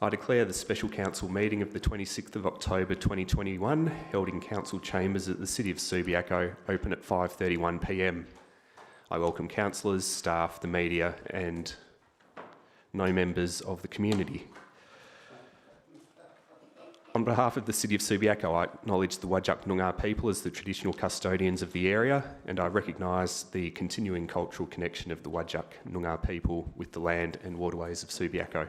I declare the special council meeting of the 26th of October 2021 held in council chambers at the City of Subiaco open at 5:31 p.m. I welcome councillors, staff, the media and no members of the community. On behalf of the City of Subiaco, I acknowledge the Whadjuk Noongar people as the traditional custodians of the area, and I recognise the continuing cultural connection of the Whadjuk Noongar people with the land and waterways of Subiaco.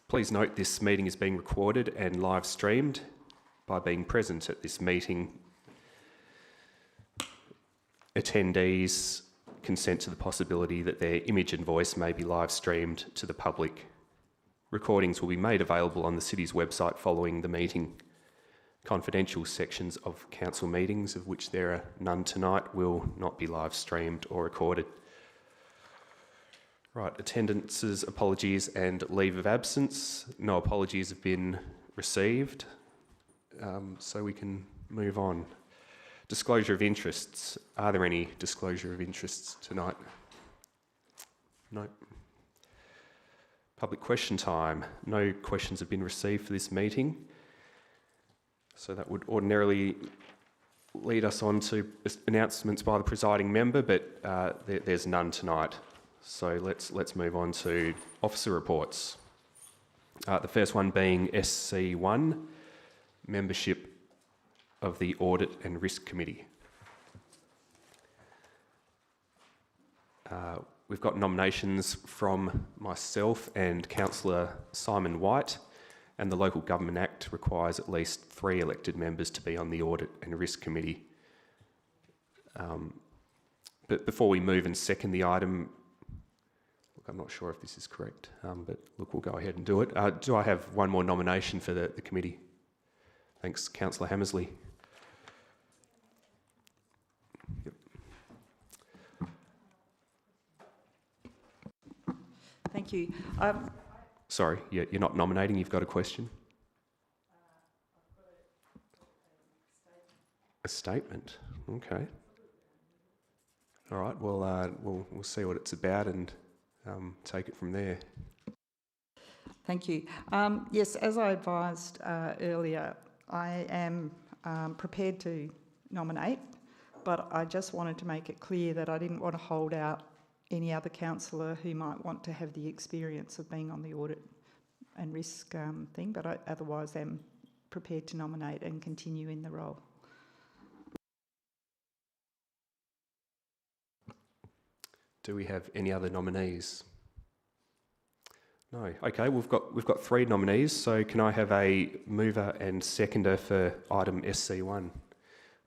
Please note this meeting is being recorded and live streamed. By being present at this meeting, attendees consent to the possibility that their image and voice may be live streamed to the public. Recordings will be made available on the City's website following the meeting. Confidential sections of council meetings, of which there are none tonight, will not be live streamed or recorded. Right, attendances, apologies and leave of absence. No apologies have been received, so we can move on. Disclosure of interests. Are there any disclosure of interests tonight? No. Public question time. No questions have been received for this meeting. So that would ordinarily lead us on to announcements by the presiding member, but there's none tonight. So let's move on to officer reports. The first one being SC1, membership of the Audit and Risk Committee. We've got nominations from myself and Councillor Simon White, and the Local Government Act requires at least 3 elected members to be on the Audit and Risk Committee. But before we move and second the item, look, I'm not sure if this is correct, but look, we'll go ahead and do it. Do I have one more nomination for the committee? Thanks, Councillor Hammersley. Yep. Thank you. Sorry, you're not nominating, you've got a question? A statement, okay. All right, well, we'll see what it's about and take it from there. Thank you. Yes, as I advised earlier, I am prepared to nominate, but I just wanted to make it clear that I didn't want to hold out any other councillor who might want to have the experience of being on the audit and risk thing, but I otherwise am prepared to nominate and continue in the role. Do we have any other nominees? No. Okay, we've got 3 nominees, so can I have a mover and seconder for item SC1?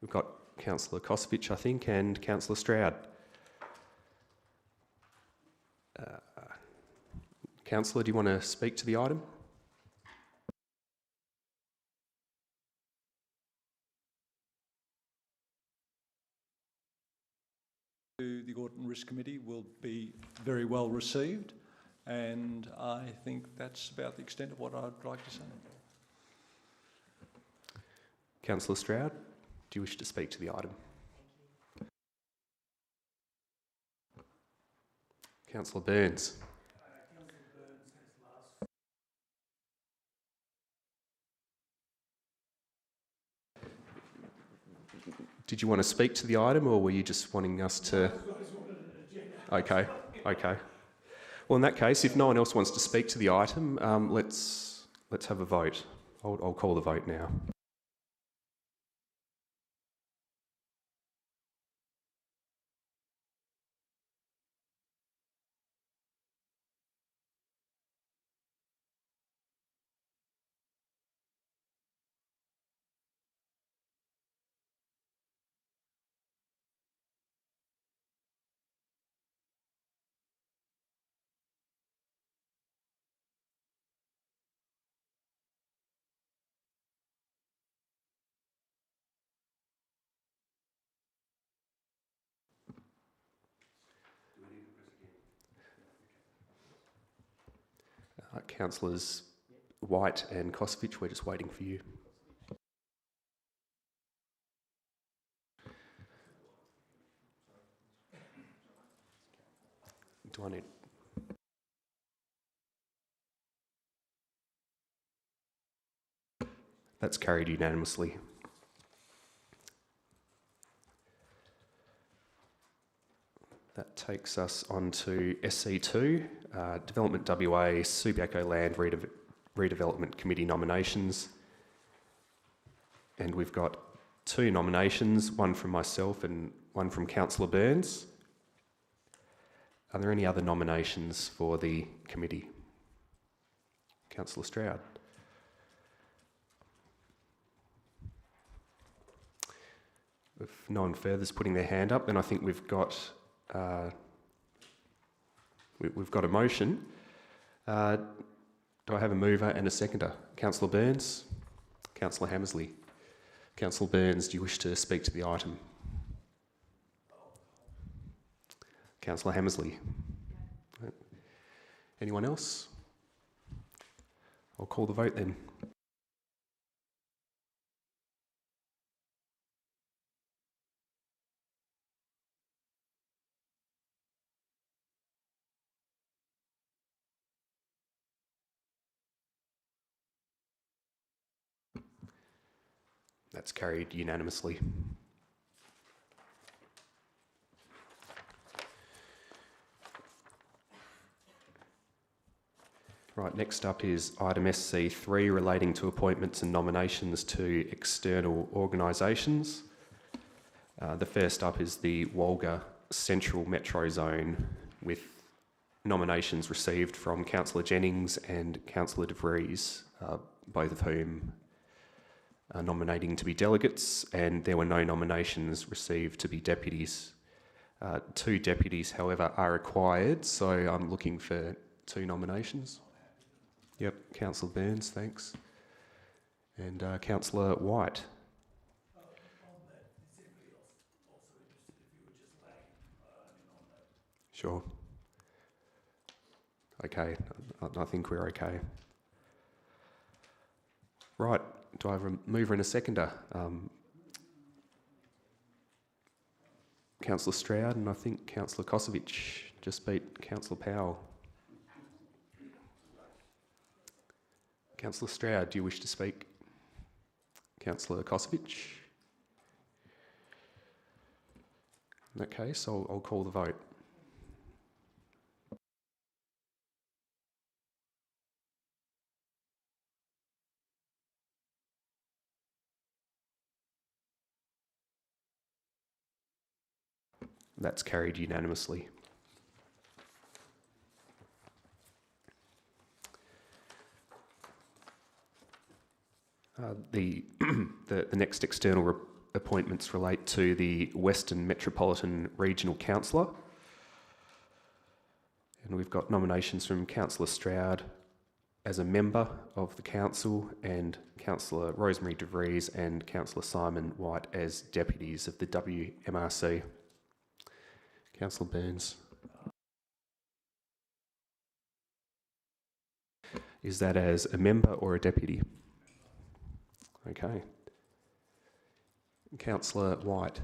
We've got Councillor Kosovich, I think, and Councillor Stroud. Councillor, do you want to speak to the item? The Audit and Risk Committee will be very well received, and I think that's about the extent of what I'd like to say. Councillor Stroud, do you wish to speak to the item? Councillor Burns. Did you want to speak to the item, or were you just wanting us to? Okay. Well, in that case, if no one else wants to speak to the item, let's have a vote. I'll call the vote now. Councillors White and Kosovich, we're just waiting for you. Do I need... That's carried unanimously. That takes us on to SC2, Development WA Subiaco Land Redevelopment Committee nominations. And we've got 2 nominations, one from myself and one from Councillor Burns. Are there any other nominations for the committee? Councillor Stroud. If no one further's putting their hand up, then I think we've got a motion. Do I have a mover and a seconder? Councillor Burns, Councillor Hammersley. Councillor Burns, do you wish to speak to the item? Councillor Hammersley. Anyone else? I'll call the vote then. That's carried unanimously. Right, next up is item SC3 relating to appointments and nominations to external organisations. The first up is the Walga Central Metro Zone, with nominations received from Councillor Jennings and Councillor De Vries, both of whom are nominating to be delegates, and there were no nominations received to be deputies. 2 deputies, however, are required, so I'm looking for 2 nominations. Yep, Councillor Burns, thanks. And Councillor White. Sure. Okay, I think we're okay. Right, do I have a mover and a seconder? Councillor Stroud, and I think Councillor Kosovic just beat Councillor Powell. Councillor Stroud, do you wish to speak? Councillor Kosovic? In that case, I'll call the vote. That's carried unanimously. The next external appointments relate to the Western Metropolitan Regional Councillor. And we've got nominations from Councillor Stroud as a member of the council, and Councillor Rosemary De Vries and Councillor Simon White as deputies of the WMRC. Councillor Burns. Is that as a member or a deputy? Okay. Councillor White.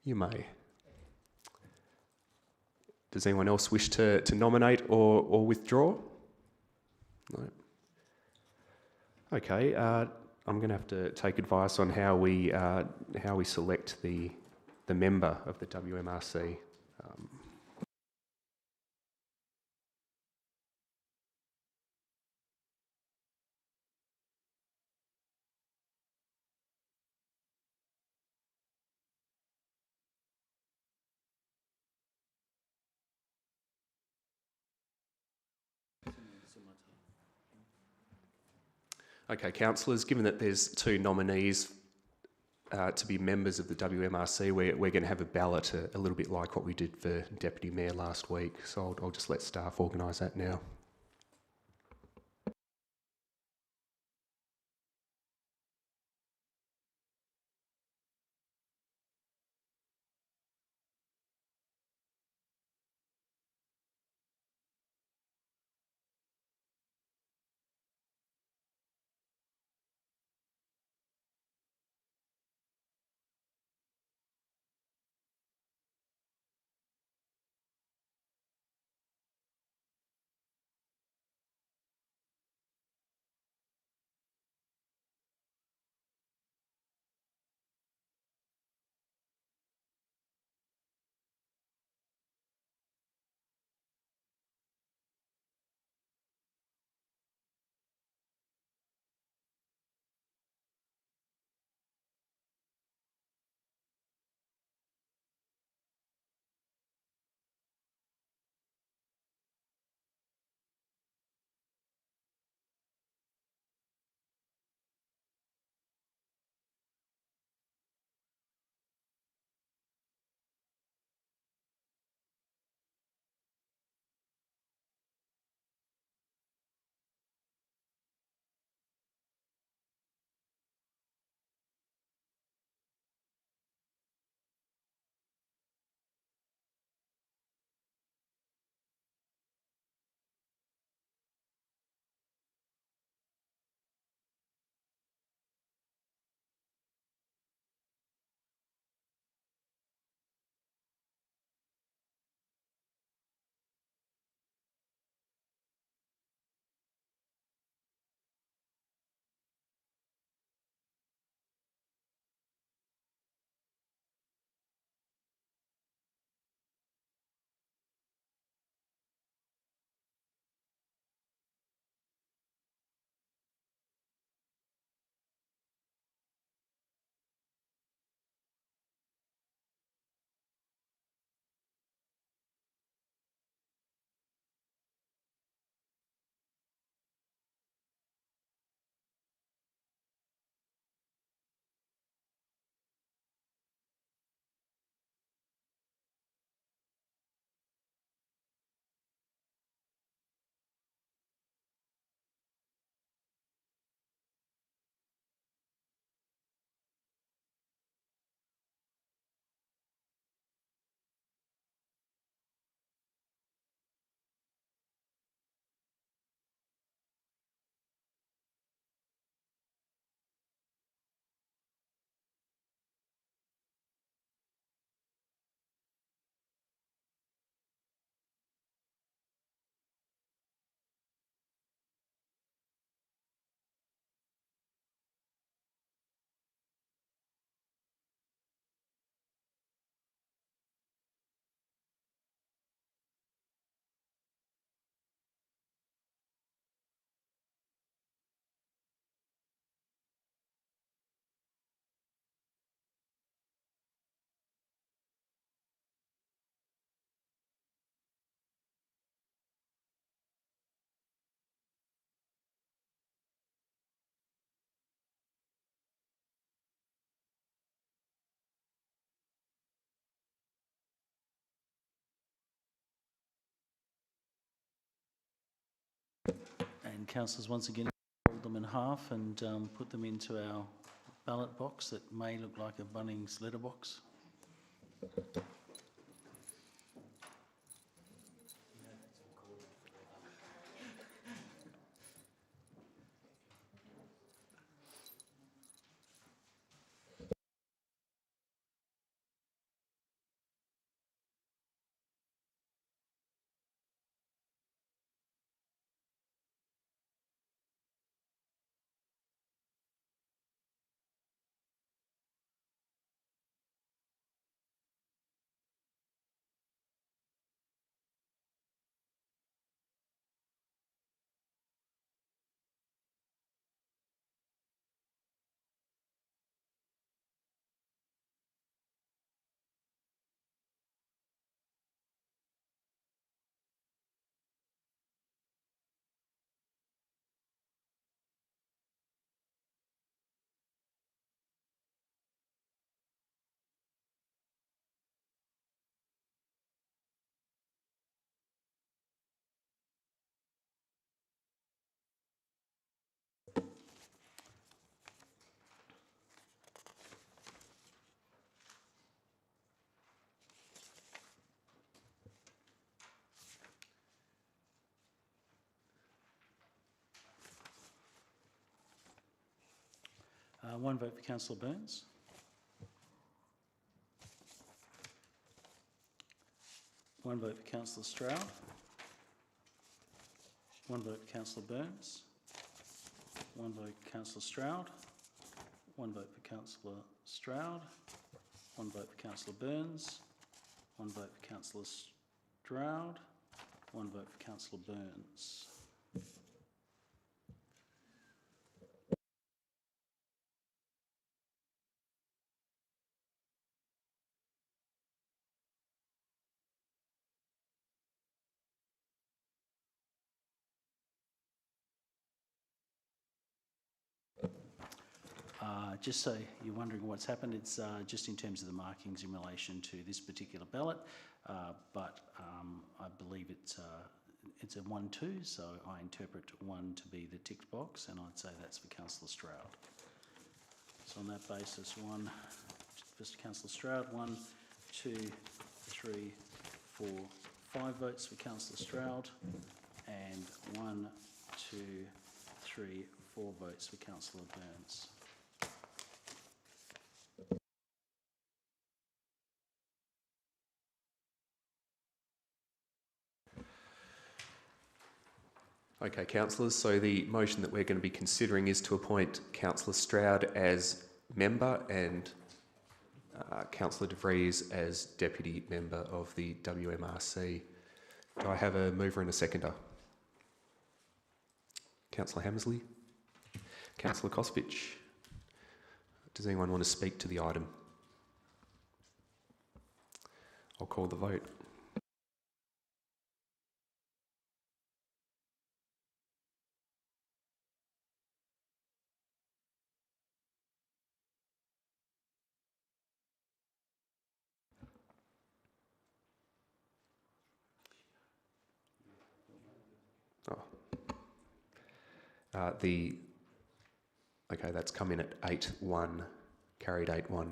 You may. Does anyone else wish to nominate or withdraw? No. Okay. I'm going to have to take advice on how we select the member of the WMRC. Okay, councillors, given that there's 2 nominees to be members of the WMRC, we're going to have a ballot a little bit like what we did for Deputy Mayor last week, so I'll just let staff organise that now. Can councillors once again fold them in half and put them into our ballot box that may look like a Bunnings letterbox? One vote for Councillor Burns. One vote for Councillor Stroud. One vote for Councillor Burns. One vote for Councillor Stroud. One vote for Councillor Stroud. One vote for Councillor Burns. One vote for Councillor Stroud. One vote for Councillor Burns. Just so you're wondering what's happened, it's just in terms of the markings in relation to this particular ballot, but I believe it's a 1-2, so I interpret 1 to be the ticked box, and I'd say that's for Councillor Stroud. So on that basis, first Councillor Stroud, 1, 2, 3, 4, 5 votes for Councillor Stroud, and 1, 2, 3, 4 votes for Councillor Burns. Okay, councillors, so the motion that we're going to be considering is to appoint Councillor Stroud as member and Councillor De Vries as deputy member of the WMRC. Do I have a mover and a seconder? Councillor Hammersley? Councillor Kosvich? Does anyone want to speak to the item? I'll call the vote. Okay, that's come in at 8-1, carried 8-1.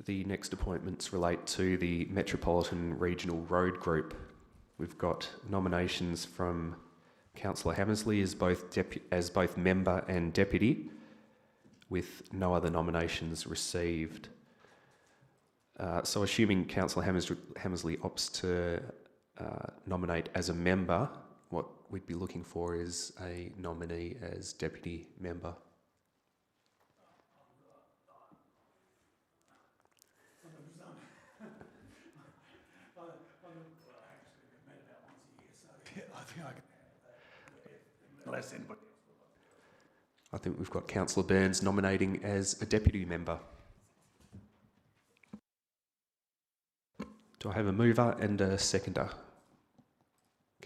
The next appointments relate to the Metropolitan Regional Road Group. We've got nominations from Councillor Hammersley as both member and deputy, with no other nominations received. So assuming Councillor Hammersley opts to nominate as a member, what we'd be looking for is a nominee as deputy member. I think we've got Councillor Burns nominating as a deputy member. Do I have a mover and a seconder?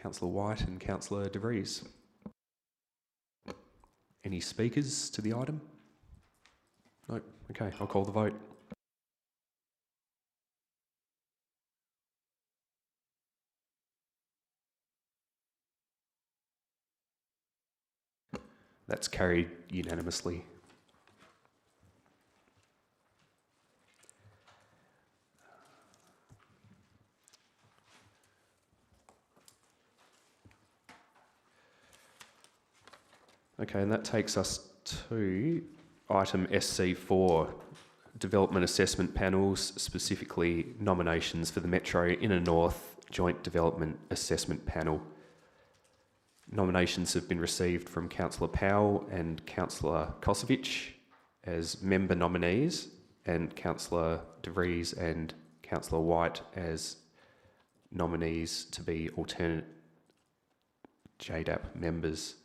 Councillor White and Councillor De Vries. Any speakers to the item? No? Okay, I'll call the vote. That's carried unanimously. Okay, and that takes us to item SC4, Development Assessment Panels, specifically nominations for the Metro Inner North Joint Development Assessment Panel. Nominations have been received from Councillor Powell and Councillor Kosovich as member nominees, and Councillor De Vries and Councillor White as nominees to be alternate JDAP members.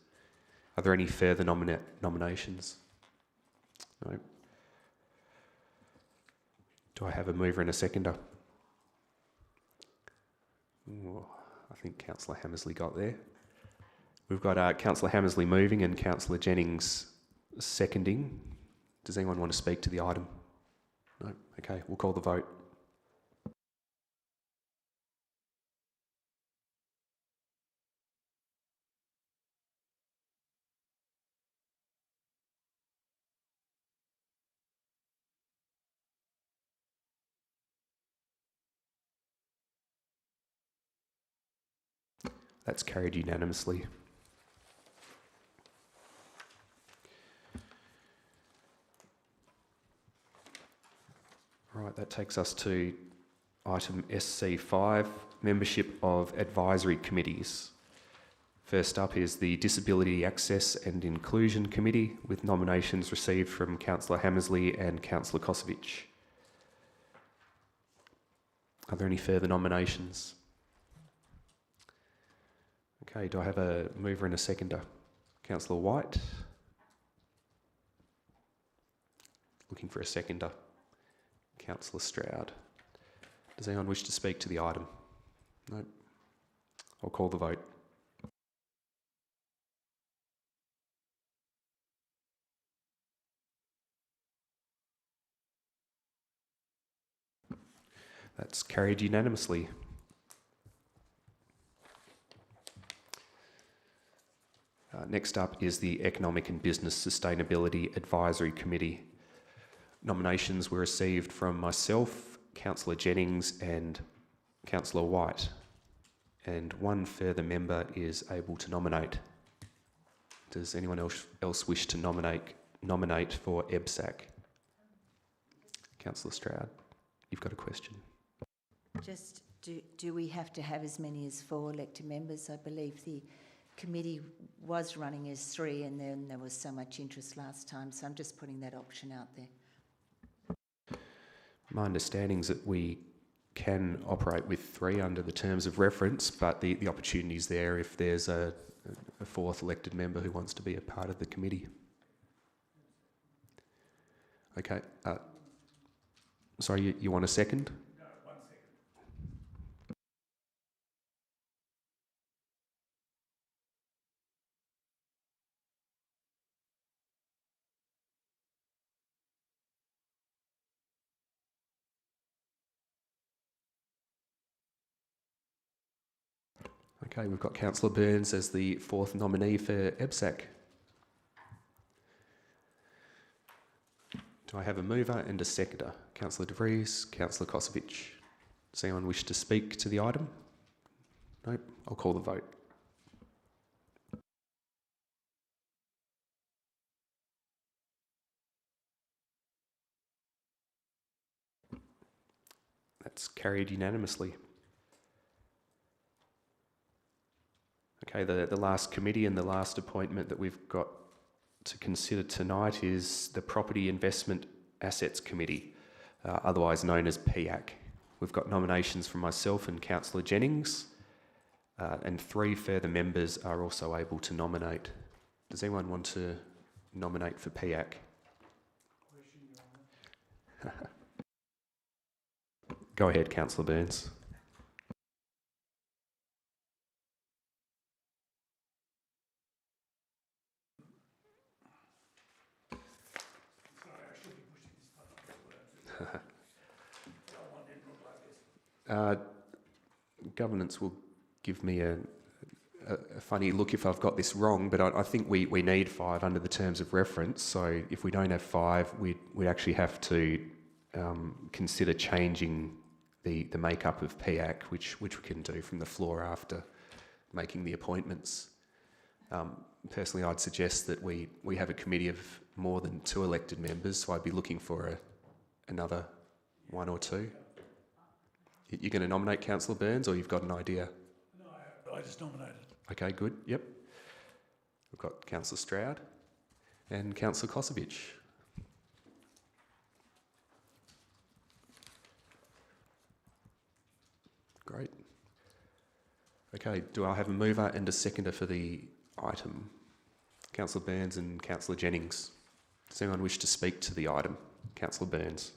Are there any further nominations? No. Do I have a mover and a seconder? Ooh, I think Councillor Hammersley got there. We've got Councillor Hammersley moving and Councillor Jennings seconding. Does anyone want to speak to the item? No? Okay, we'll call the vote. That's carried unanimously. Right, that takes us to item SC5, membership of advisory committees. First up is the Disability Access and Inclusion Committee, with nominations received from Councillor Hammersley and Councillor Kosovich. Are there any further nominations? Okay, do I have a mover and a seconder? Councillor White. Looking for a seconder. Councillor Stroud. Does anyone wish to speak to the item? No. I'll call the vote. That's carried unanimously. Next up is the Economic and Business Sustainability Advisory Committee. Nominations were received from myself, Councillor Jennings and Councillor White, and one further member is able to nominate. Does anyone else wish to nominate for EBSAC? Councillor Stroud, you've got a question. Just, do we have to have as many as 4 elected members? I believe the committee was running as 3 and then there was so much interest last time, so I'm just putting that option out there. My understanding is that we can operate with 3 under the terms of reference, but the opportunity is there if there's a 4th elected member who wants to be a part of the committee. Okay. Sorry, you want a second? No, 1 second. Okay, we've got Councillor Burns as the 4th nominee for EBSAC. Do I have a mover and a seconder? Councillor De Vries, Councillor Kosovich. Does anyone wish to speak to the item? Nope, I'll call the vote. That's carried unanimously. Okay, the last committee and the last appointment that we've got to consider tonight is the Property Investment Assets Committee, otherwise known as PIAC. We've got nominations from myself and Councillor Jennings, and 3 further members are also able to nominate. Does anyone want to nominate for PIAC? Go ahead, Councillor Burns. Governance will give me a funny look if I've got this wrong, but I think we need 5 under the terms of reference. So if we don't have 5, we actually have to consider changing the makeup of PAC, which we can do from the floor after making the appointments. Personally, I'd suggest that we have a committee of more than 2 elected members, so I'd be looking for another 1 or 2. You're going to nominate Councillor Burns, or you've got an idea? No, I just nominated. Okay, good. Yep. We've got Councillor Stroud and Councillor Kosovich. Great. Okay, do I have a mover and a seconder for the item? Councillor Burns and Councillor Jennings. Does anyone wish to speak to the item? Councillor Burns.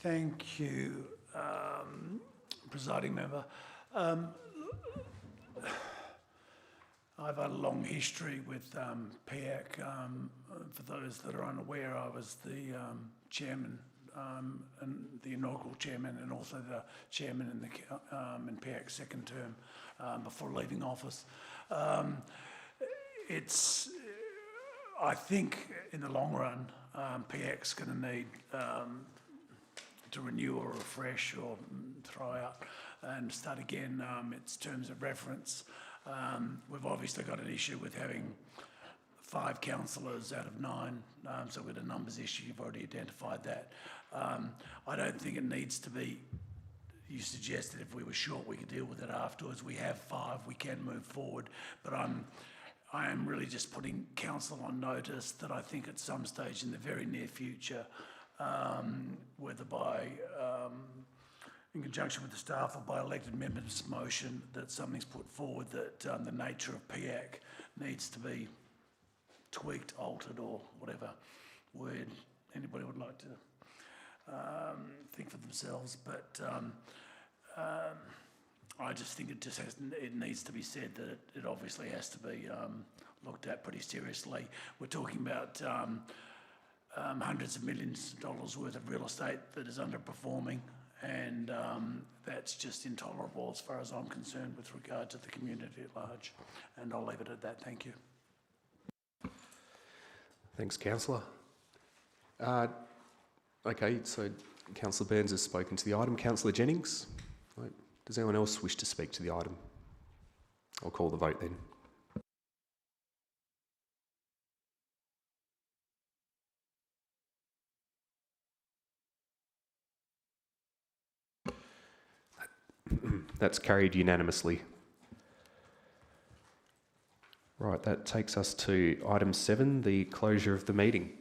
Thank you, presiding member. I've had a long history with PAC. For those that are unaware, I was the chairman and the inaugural chairman, and also the chairman in PAC's second term before leaving office. I think in the long run, PAC's going to need to renew or refresh or throw out and start again its terms of reference. We've obviously got an issue with having 5 councillors out of 9, so with a numbers issue, you've already identified that. I don't think it needs to be, you suggested if we were short we could deal with it afterwards. We have 5, we can move forward, but I am really just putting council on notice that I think at some stage in the very near future, whether by in conjunction with the staff or by elected members' motion, that something's put forward that the nature of PAC needs to be tweaked, altered, or whatever word anybody would like to think for themselves. But I just think it needs to be said that it obviously has to be looked at pretty seriously. We're talking about hundreds of millions of dollars worth of real estate that is underperforming, and that's just intolerable as far as I'm concerned with regard to the community at large. And I'll leave it at that. Thank you. Thanks, Councillor. Okay, so Councillor Burns has spoken to the item. Councillor Jennings? Right. Does anyone else wish to speak to the item? I'll call the vote then. That's carried unanimously. Right, that takes us to item 7, the closure of the meeting.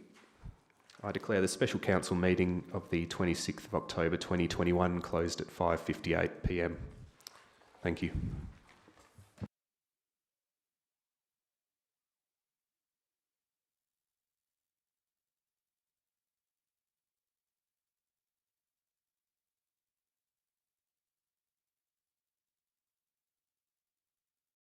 I declare the special council meeting of the 26th of October 2021 closed at 5:58 p.m. Thank you.